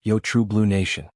Yo True Blue Nation.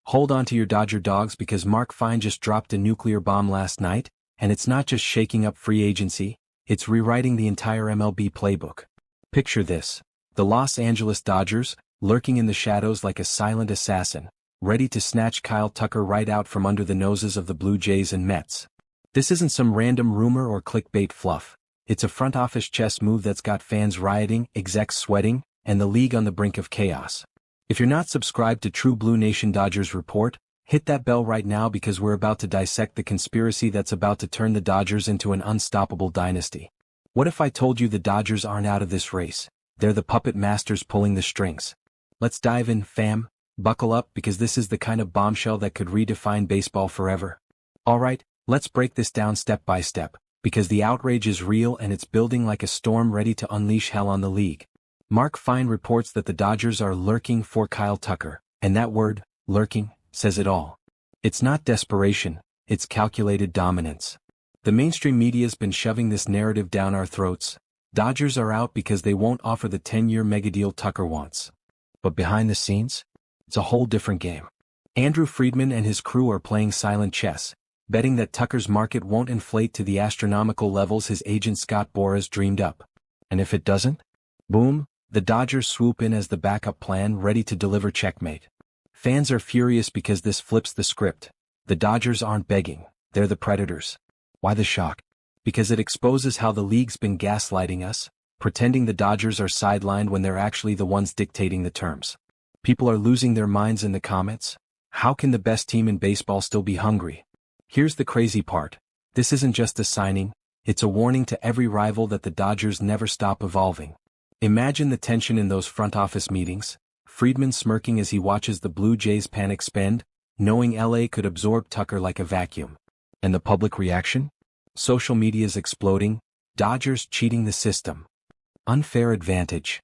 Hold on to your Dodger dogs because Mark Fine just dropped a nuclear bomb last night, and it's not just shaking up free agency, it's rewriting the entire MLB playbook. Picture this: the Los Angeles Dodgers, lurking in the shadows like a silent assassin, ready to snatch Kyle Tucker right out from under the noses of the Blue Jays and Mets. This isn't some random rumor or clickbait fluff. It's a front office chess move that's got fans rioting, execs sweating, and the league on the brink of chaos. If you're not subscribed to True Blue Nation Dodgers Report, hit that bell right now because we're about to dissect the conspiracy that's about to turn the Dodgers into an unstoppable dynasty. What if I told you the Dodgers aren't out of this race? They're the puppet masters pulling the strings. Let's dive in, fam. Buckle up because this is the kind of bombshell that could redefine baseball forever. Alright, let's break this down step by step, because the outrage is real and it's building like a storm ready to unleash hell on the league. Mark Fine reports that the Dodgers are lurking for Kyle Tucker, and that word, lurking, says it all. It's not desperation, it's calculated dominance. The mainstream media's been shoving this narrative down our throats. Dodgers are out because they won't offer the 10-year megadeal Tucker wants. But behind the scenes, it's a whole different game. Andrew Friedman and his crew are playing silent chess, betting that Tucker's market won't inflate to the astronomical levels his agent Scott Boras dreamed up. And if it doesn't, boom, the Dodgers swoop in as the backup plan ready to deliver checkmate. Fans are furious because this flips the script. The Dodgers aren't begging, they're the predators. Why the shock? Because it exposes how the league's been gaslighting us, pretending the Dodgers are sidelined when they're actually the ones dictating the terms. People are losing their minds in the comments. How can the best team in baseball still be hungry? Here's the crazy part. This isn't just a signing, it's a warning to every rival that the Dodgers never stop evolving. Imagine the tension in those front office meetings, Friedman smirking as he watches the Blue Jays panic spend, knowing LA could absorb Tucker like a vacuum. And the public reaction? Social media's exploding, Dodgers cheating the system. Unfair advantage.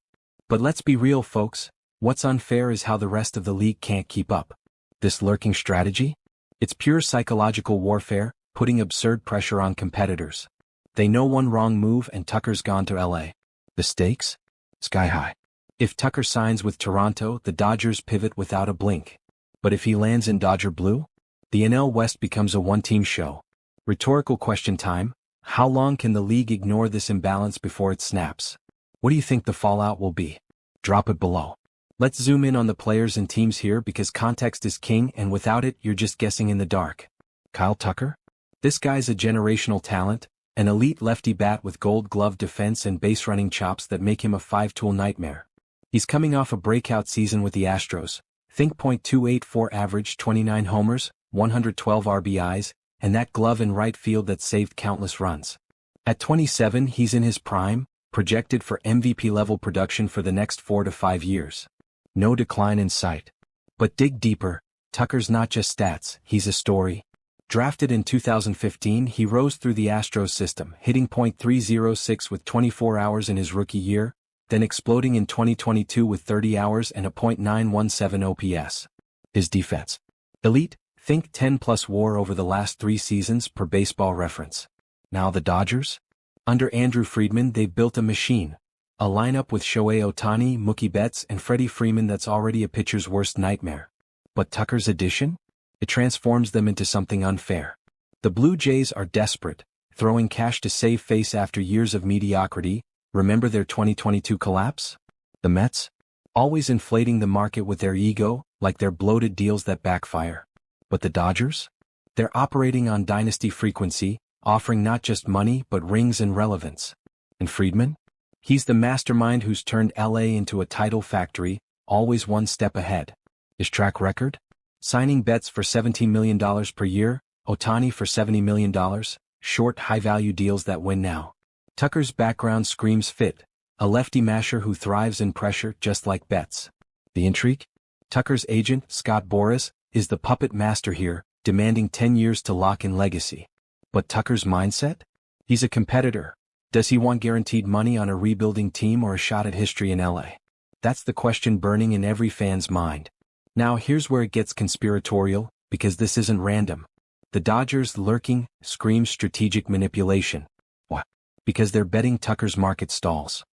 But let's be real, folks, what's unfair is how the rest of the league can't keep up. This lurking strategy? It's pure psychological warfare, putting absurd pressure on competitors. They know one wrong move and Tucker's gone to LA. The stakes? Sky high. If Tucker signs with Toronto, the Dodgers pivot without a blink. But if he lands in Dodger blue? The NL West becomes a one-team show. Rhetorical question time: how long can the league ignore this imbalance before it snaps? What do you think the fallout will be? Drop it below. Let's zoom in on the players and teams here because context is king and without it you're just guessing in the dark. Kyle Tucker? This guy's a generational talent, an elite lefty bat with gold glove defense and base running chops that make him a five-tool nightmare. He's coming off a breakout season with the Astros. Think .284 average, 29 homers, 112 RBIs, and that glove in right field that saved countless runs. At 27 he's in his prime, projected for MVP-level production for the next 4 to 5 years. No decline in sight. But dig deeper, Tucker's not just stats, he's a story. Drafted in 2015, he rose through the Astros system, hitting .306 with 24 hours in his rookie year, then exploding in 2022 with 30 hours and a .917 OPS. His defense? Elite, think 10+ WAR over the last 3 seasons per Baseball Reference. Now the Dodgers? Under Andrew Friedman they've built a machine. A lineup with Shohei Ohtani, Mookie Betts, and Freddie Freeman that's already a pitcher's worst nightmare. But Tucker's addition? It transforms them into something unfair. The Blue Jays are desperate, throwing cash to save face after years of mediocrity. Remember their 2022 collapse? The Mets? Always inflating the market with their ego, like their bloated deals that backfire. But the Dodgers? They're operating on dynasty frequency, offering not just money but rings and relevance. And Friedman? He's the mastermind who's turned LA into a title factory, always one step ahead. His track record? Signing Betts for $17 million per year, Ohtani for $70 million, short high-value deals that win now. Tucker's background screams fit, a lefty masher who thrives in pressure just like Betts. The intrigue? Tucker's agent, Scott Boras, is the puppet master here, demanding 10 years to lock in legacy. But Tucker's mindset? He's a competitor. Does he want guaranteed money on a rebuilding team or a shot at history in LA? That's the question burning in every fan's mind. Now here's where it gets conspiratorial, because this isn't random. The Dodgers lurking screams strategic manipulation. What? Because they're betting Tucker's market stalls.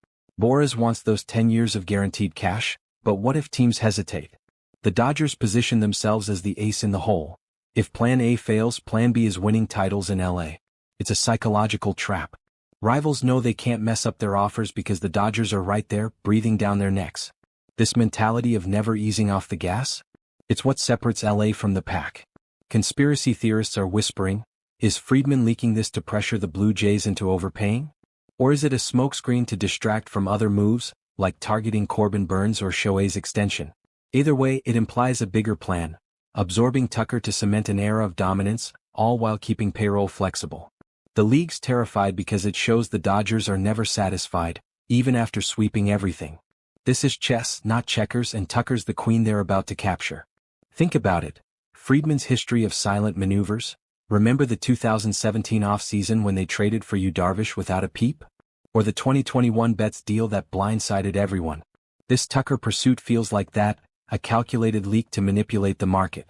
Boras wants those 10 years of guaranteed cash, but what if teams hesitate? The Dodgers position themselves as the ace in the hole. If Plan A fails, Plan B is winning titles in LA. It's a psychological trap. Rivals know they can't mess up their offers because the Dodgers are right there, breathing down their necks. This mentality of never easing off the gas? It's what separates LA from the pack. Conspiracy theorists are whispering, is Friedman leaking this to pressure the Blue Jays into overpaying? Or is it a smokescreen to distract from other moves, like targeting Corbin Burns or Shohei's extension? Either way, it implies a bigger plan, absorbing Tucker to cement an era of dominance, all while keeping payroll flexible. The league's terrified because it shows the Dodgers are never satisfied, even after sweeping everything. This is chess, not checkers, and Tucker's the queen they're about to capture. Think about it. Friedman's history of silent maneuvers. Remember the 2017 offseason when they traded for Yu Darvish without a peep? Or the 2021 Betts deal that blindsided everyone? This Tucker pursuit feels like that, a calculated leak to manipulate the market.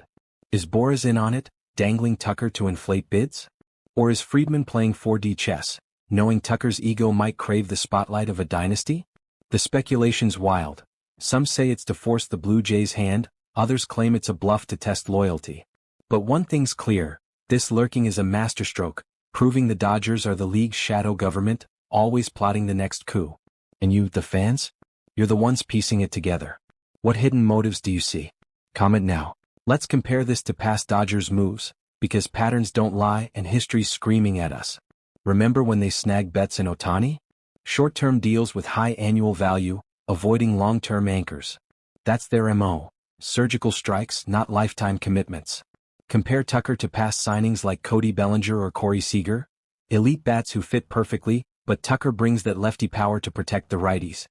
Is Boras in on it, dangling Tucker to inflate bids? Or is Friedman playing 4D chess, knowing Tucker's ego might crave the spotlight of a dynasty? The speculation's wild. Some say it's to force the Blue Jays' hand, others claim it's a bluff to test loyalty. But one thing's clear, this lurking is a masterstroke, proving the Dodgers are the league's shadow government, always plotting the next coup. And you, the fans? You're the ones piecing it together. What hidden motives do you see? Comment now. Let's compare this to past Dodgers moves, because patterns don't lie and history's screaming at us. Remember when they snagged Betts and Ohtani? Short-term deals with high annual value, avoiding long-term anchors. That's their MO. Surgical strikes, not lifetime commitments. Compare Tucker to past signings like Cody Bellinger or Corey Seager. Elite bats who fit perfectly, but Tucker brings that lefty power to protect the righties.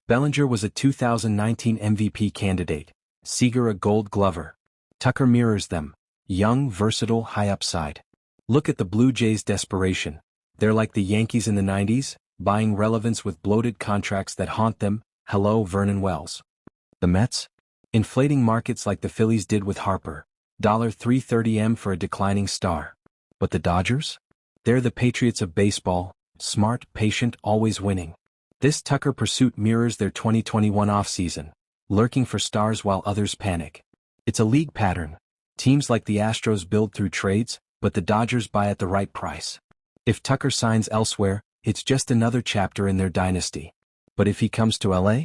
Bellinger was a 2019 MVP candidate. Seager a Gold Glover. Tucker mirrors them. Young, versatile, high upside. Look at the Blue Jays' desperation. They're like the Yankees in the 90s, buying relevance with bloated contracts that haunt them. Hello, Vernon Wells. The Mets? Inflating markets like the Phillies did with Harper. $330M for a declining star. But the Dodgers? They're the Patriots of baseball, smart, patient, always winning. This Tucker pursuit mirrors their 2021 offseason, lurking for stars while others panic. It's a league pattern. Teams like the Astros build through trades, but the Dodgers buy at the right price. If Tucker signs elsewhere, it's just another chapter in their dynasty. But if he comes to LA,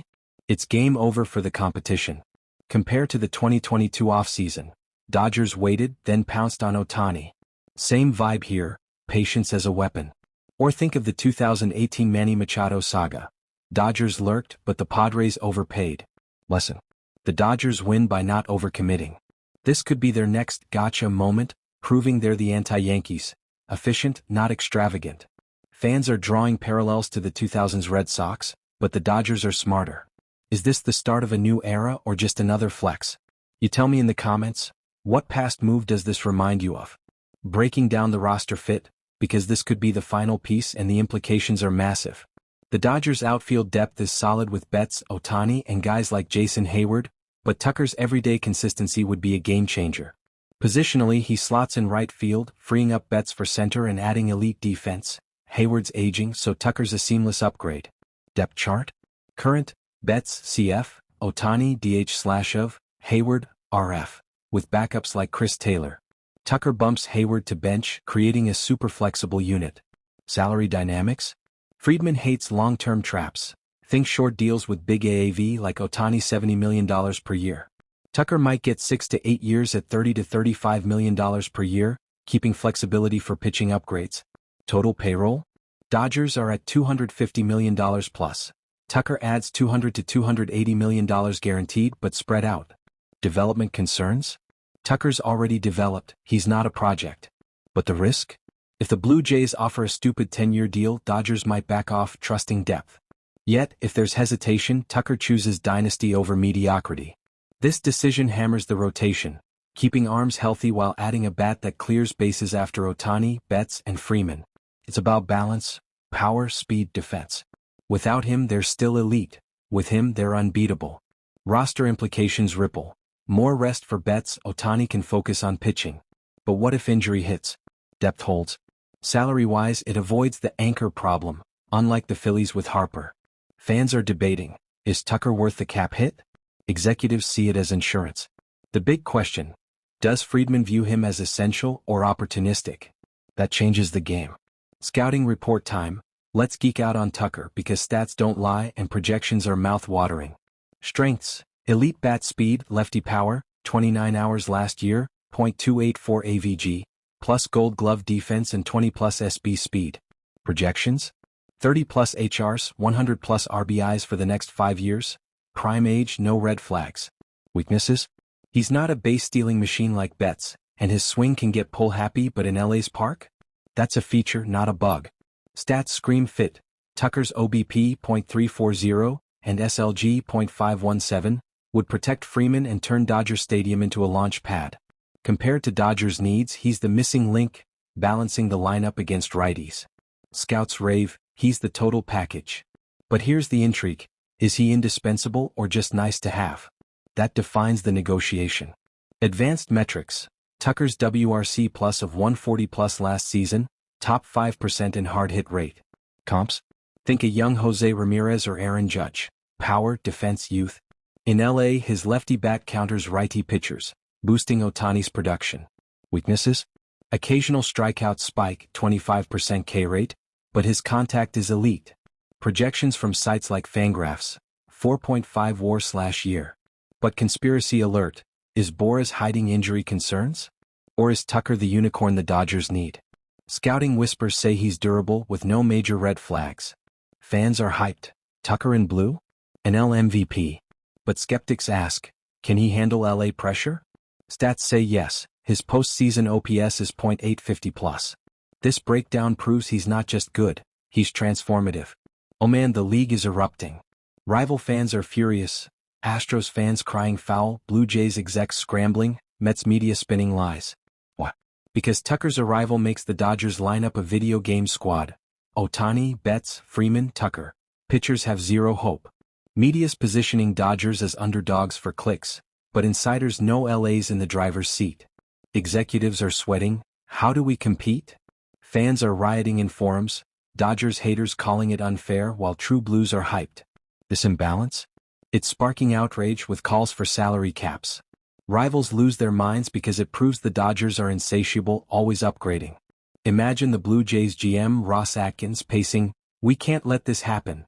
it's game over for the competition. Compare to the 2022 offseason. Dodgers waited, then pounced on Ohtani. Same vibe here, patience as a weapon. Or think of the 2018 Manny Machado saga. Dodgers lurked, but the Padres overpaid. Lesson. The Dodgers win by not overcommitting. This could be their next gotcha moment, proving they're the anti-Yankees. Efficient, not extravagant. Fans are drawing parallels to the 2000s Red Sox, but the Dodgers are smarter. Is this the start of a new era or just another flex? You tell me in the comments, what past move does this remind you of? Breaking down the roster fit, because this could be the final piece and the implications are massive. The Dodgers' outfield depth is solid with Betts, Ohtani, and guys like Jason Hayward, but Tucker's everyday consistency would be a game changer. Positionally, he slots in right field, freeing up Betts for center and adding elite defense. Hayward's aging, so Tucker's a seamless upgrade. Depth chart? Current, Betts, CF, Ohtani, DH/of, Hayward, RF, with backups like Chris Taylor. Tucker bumps Hayward to bench, creating a super flexible unit. Salary dynamics? Friedman hates long-term traps. Think short deals with big AAV like Ohtani $70 million per year. Tucker might get 6 to 8 years at $30 to $35 million per year, keeping flexibility for pitching upgrades. Total payroll? Dodgers are at $250 million plus. Tucker adds $200 to $280 million guaranteed but spread out. Development concerns? Tucker's already developed, he's not a project. But the risk? If the Blue Jays offer a stupid 10-year deal, Dodgers might back off, trusting depth. Yet, if there's hesitation, Tucker chooses dynasty over mediocrity. This decision hammers the rotation, keeping arms healthy while adding a bat that clears bases after Ohtani, Betts, and Freeman. It's about balance, power, speed, defense. Without him, they're still elite. With him, they're unbeatable. Roster implications ripple. More rest for Betts, Ohtani can focus on pitching. But what if injury hits? Depth holds. Salary-wise, it avoids the anchor problem, unlike the Phillies with Harper. Fans are debating, is Tucker worth the cap hit? Executives see it as insurance. The big question: does Friedman view him as essential or opportunistic? That changes the game. Scouting report time. Let's geek out on Tucker because stats don't lie and projections are mouth-watering. Strengths: elite bat speed, lefty power, 29 hours last year, .284 AVG, plus Gold Glove defense and 20 plus SB speed. Projections: 30 plus HRs, 100 plus RBIs for the next 5 years. Prime age, no red flags. Weaknesses: he's not a base-stealing machine like Betts, and his swing can get pull-happy, but in LA's park? That's a feature, not a bug. Stats scream fit. Tucker's OBP .340 and SLG .517 would protect Freeman and turn Dodger Stadium into a launch pad. Compared to Dodgers' needs, he's the missing link, balancing the lineup against righties. Scouts rave, he's the total package. But here's the intrigue: is he indispensable or just nice to have? That defines the negotiation. Advanced metrics: Tucker's WRC plus of 140 plus last season, top 5% in hard hit rate. Comps: think a young Jose Ramirez or Aaron Judge. Power, defense, youth. In LA, his lefty bat counters righty pitchers, boosting Ohtani's production. Weaknesses: occasional strikeout spike, 25% K rate, but his contact is elite. Projections from sites like Fangraphs: 4.5 WAR/year. But conspiracy alert: is Boras hiding injury concerns? Or is Tucker the unicorn the Dodgers need? Scouting whispers say he's durable with no major red flags. Fans are hyped. Tucker in blue? NL MVP. But skeptics ask, can he handle LA pressure? Stats say yes, his postseason OPS is .850 plus. This breakdown proves he's not just good, he's transformative. Oh man, the league is erupting. Rival fans are furious. Astros fans crying foul, Blue Jays execs scrambling, Mets media spinning lies. What? Because Tucker's arrival makes the Dodgers lineup a video game squad. Ohtani, Betts, Freeman, Tucker. Pitchers have zero hope. Media's positioning Dodgers as underdogs for clicks, but insiders know LA's in the driver's seat. Executives are sweating. How do we compete? Fans are rioting in forums, Dodgers haters calling it unfair while true blues are hyped. This imbalance? It's sparking outrage with calls for salary caps. Rivals lose their minds because it proves the Dodgers are insatiable, always upgrading. Imagine the Blue Jays GM Ross Atkins pacing, "We can't let this happen."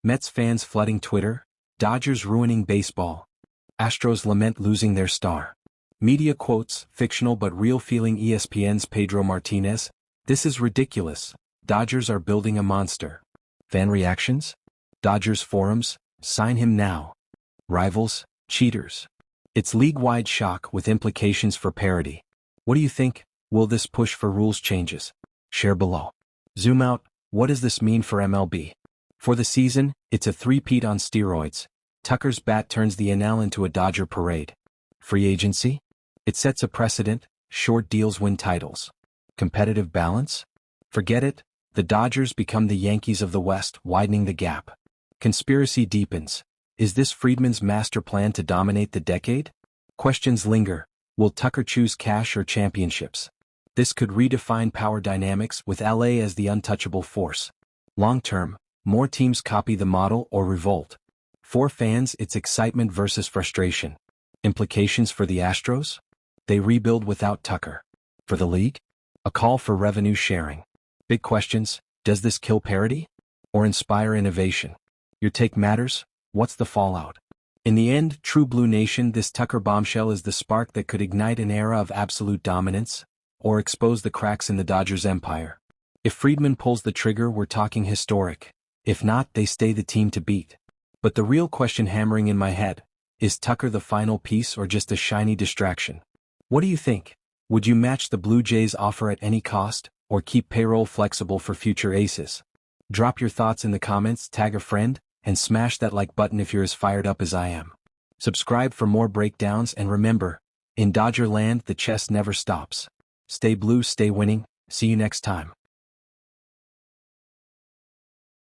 Mets fans flooding Twitter, "Dodgers ruining baseball." Astros lament losing their star. Media quotes, fictional but real feeling ESPN's Pedro Martinez, "This is ridiculous. Dodgers are building a monster." Fan reactions? Dodgers forums, "Sign him now." Rivals, cheaters. It's league-wide shock with implications for parity. What do you think? Will this push for rules changes? Share below. Zoom out, what does this mean for MLB? For the season, it's a three-peat on steroids. Tucker's bat turns the NL into a Dodger parade. Free agency? It sets a precedent, short deals win titles. Competitive balance? Forget it, the Dodgers become the Yankees of the West, widening the gap. Conspiracy deepens. Is this Friedman's master plan to dominate the decade? Questions linger. Will Tucker choose cash or championships? This could redefine power dynamics with LA as the untouchable force. Long-term, more teams copy the model or revolt. For fans, it's excitement versus frustration. Implications for the Astros? They rebuild without Tucker. For the league? A call for revenue sharing. Big questions: does this kill parity? Or inspire innovation? Your take matters. What's the fallout? In the end, true Blue Nation, this Tucker bombshell is the spark that could ignite an era of absolute dominance, or expose the cracks in the Dodgers' empire. If Friedman pulls the trigger, we're talking historic. If not, they stay the team to beat. But the real question hammering in my head, is Tucker the final piece or just a shiny distraction? What do you think? Would you match the Blue Jays' offer at any cost, or keep payroll flexible for future aces? Drop your thoughts in the comments, tag a friend, and smash that like button if you're as fired up as I am. Subscribe for more breakdowns, and remember, in Dodger land the chess never stops. Stay blue, stay winning. See you next time.